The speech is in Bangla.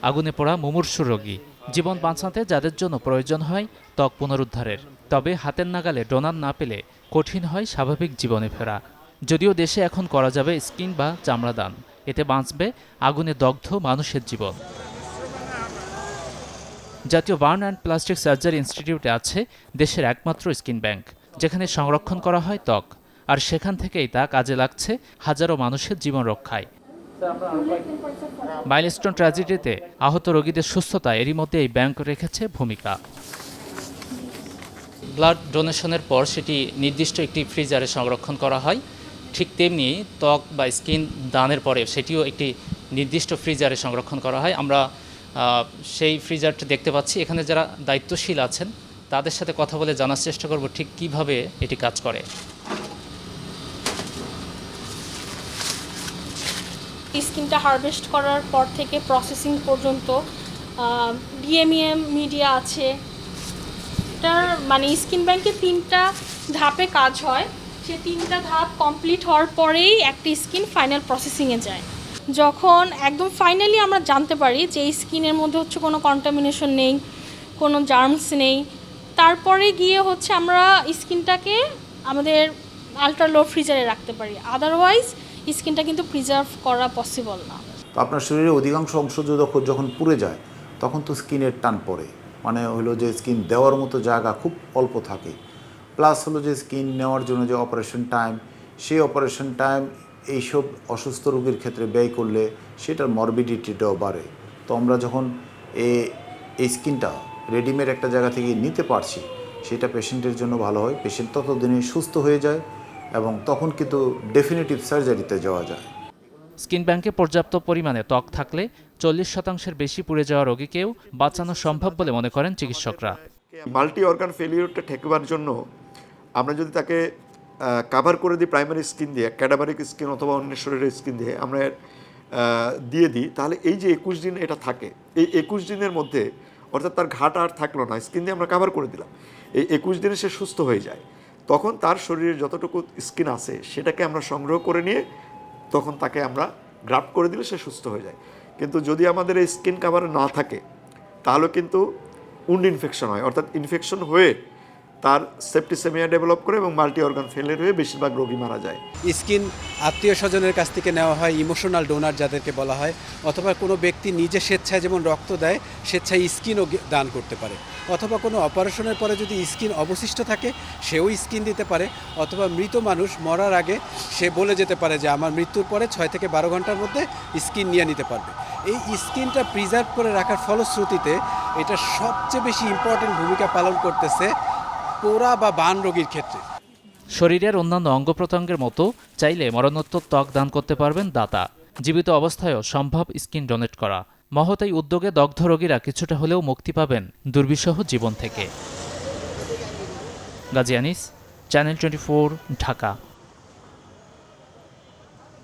আগুনে পোড়া মুমূর্ষু রোগী জীবন বাঁচাতে যাদের জন্য প্রয়োজন হয় ত্বক পুনরুদ্ধারের, তবে হাতের নাগালে ডোনার না পেলে কঠিন হয় স্বাভাবিক জীবনে ফেরা। যদিও দেশে এখন করা যাবে স্কিন বা চামড়া দান, এতে বাঁচবে আগুনে দগ্ধ মানুষের জীবন। জাতীয় বার্ন অ্যান্ড প্লাস্টিক সার্জারি ইনস্টিটিউটে আছে দেশের একমাত্র স্কিন ব্যাংক, যেখানে সংরক্ষণ করা হয় ত্বক, আর সেখান থেকেই তা কাজে লাগছে হাজারো মানুষের জীবন রক্ষায়। মাইলস্টোন ট্র্যাজেডিতে আহত রোগীদের সুস্থতা এরই মধ্যে এই ব্যাংক রেখেছে ভূমিকা। ব্লাড ডোনেশনের পর সেটি নির্দিষ্ট একটি ফ্রিজারে সংরক্ষণ করা হয়, ঠিক তেমনি ত্বক বা স্কিন দানের পরে সেটিও একটি নির্দিষ্ট ফ্রিজারে সংরক্ষণ করা হয়। আমরা সেই ফ্রিজারটা দেখতে পাচ্ছি। এখানে যারা দায়িত্বশীল আছেন তাদের সাথে কথা বলে জানার চেষ্টা করব ঠিক কিভাবে এটি কাজ করে। স্কিনটা হারভেস্ট করার পর থেকে প্রসেসিং পর্যন্ত ডিএমইএম মিডিয়া আছে। এটার মানে স্কিন ব্যাংকে 3টা ধাপে কাজ হয়। সে 3টা ধাপ কমপ্লিট হওয়ার পরেই একটি স্কিন ফাইনাল প্রসেসিংয়ে যায়। যখন একদম ফাইনালি আমরা জানতে পারি যে এই স্কিনের মধ্যে হচ্ছে কোনো কন্টামিনেশন নেই, কোনো জার্মস নেই, তারপরে গিয়ে হচ্ছে আমরা স্কিনটাকে আমাদের আলট্রা লো ফ্রিজারে রাখতে পারি। আদারওয়াইজ স্কিনটা কিন্তু প্রিজার্ভ করা পসিবল না। তো আপনার শরীরের অধিকাংশ অংশ যখন পুড়ে যায় তখন তো স্কিনের টান পড়ে, মানে হলো যে স্কিন দেওয়ার মতো জায়গা খুব অল্প থাকে। প্লাস হলো যে স্কিন নেওয়ার জন্য যে অপারেশন টাইম, সেই অপারেশন টাইম এইসব অসুস্থ রোগীর ক্ষেত্রে ব্যয় করলে সেটার মরবিডিটিটাও বাড়ে। তো আমরা যখন এই স্কিনটা রেডিমেড একটা জায়গা থেকে নিতে পারছি, সেটা পেশেন্টের জন্য ভালো হয়। পেশেন্ট ততদিনে সুস্থ হয়ে যায় এবং তখন কিন্তু ডেফিনিটিভ সার্জারিতে যাওয়া যায়। স্কিন ব্যাংকে পর্যাপ্ত পরিমাণে ত্বক থাকলে 40%-এর বেশি পুড়ে যাওয়া রোগীকেও বাঁচানো সম্ভব বলে মনে করেন চিকিৎসকরা। মাল্টি অর্গান ফেলিওরটা ঠেকবার জন্য আমরা যদি তাকে কাভার করে দিই প্রাইমারি স্কিন দিয়ে, ক্যাডাভারিক স্কিন অথবা অন্য শরীরের স্কিন দিয়ে আমরা দিয়ে দিই, তাহলে এই যে 21 দিন এটা থাকে, এই 21 দিনের মধ্যে অর্থাৎ তার ঘাটা আর থাকলো না, স্কিন দিয়ে আমরা কাভার করে দিলাম, এই 21 দিনে সে সুস্থ হয়ে যায়। তখন তার শরীরের যতটুকু স্কিন আছে সেটাকে আমরা সংগ্রহ করে নিয়ে তখন তাকে আমরা গ্রাফট করে দিলে সে সুস্থ হয়ে যায়। কিন্তু যদি আমাদের এই স্কিন কাভার না থাকে তাহলে কিন্তু উন্ড ইনফেকশন হয়, অর্থাৎ ইনফেকশন হয়ে তার সেপ্টিসেমিয়া ডেভেলপ করে এবং মাল্টি অর্গান ফেলিয়ার হয়ে বেশিরভাগ রোগী মারা যায়। স্কিন আত্মীয় স্বজনের কাছ থেকে নেওয়া হয়, ইমোশনাল ডোনার যাদেরকে বলা হয়, অথবা কোনো ব্যক্তি নিজে স্বেচ্ছায় যেমন রক্ত দেয়, স্বেচ্ছায় স্কিনও দান করতে পারে, অথবা কোনো অপারেশনের পরে যদি স্কিন অবশিষ্ট থাকে সেও স্কিন দিতে পারে, অথবা মৃত মানুষ মরার আগে সে বলে যেতে পারে যে আমার মৃত্যুর পরে 6 থেকে 12 ঘন্টার মধ্যে স্কিন নিয়ে নিতে পারবে। এই স্কিনটা প্রিজার্ভ করে রাখার ফলশ্রুতিতে এটা সবচেয়ে বেশি ইম্পর্টেন্ট ভূমিকা পালন করতেছে পোড়া বা বান রোগীর ক্ষেত্রে। শরীরের অন্যান্য অঙ্গ প্রত্যঙ্গের মতো চাইলে মরণোত্তর ত্বক দান করতে পারবেন দাতা। জীবিত অবস্থায়ও সম্ভব স্কিন ডোনেট করা। মহৎ এই উদ্যোগে দগ্ধ রোগীরা কিছুটা হলেও মুক্তি পাবেন দুর্বিষহ জীবন থেকে। গাজী আনিস, চ্যানেল 24, ঢাকা।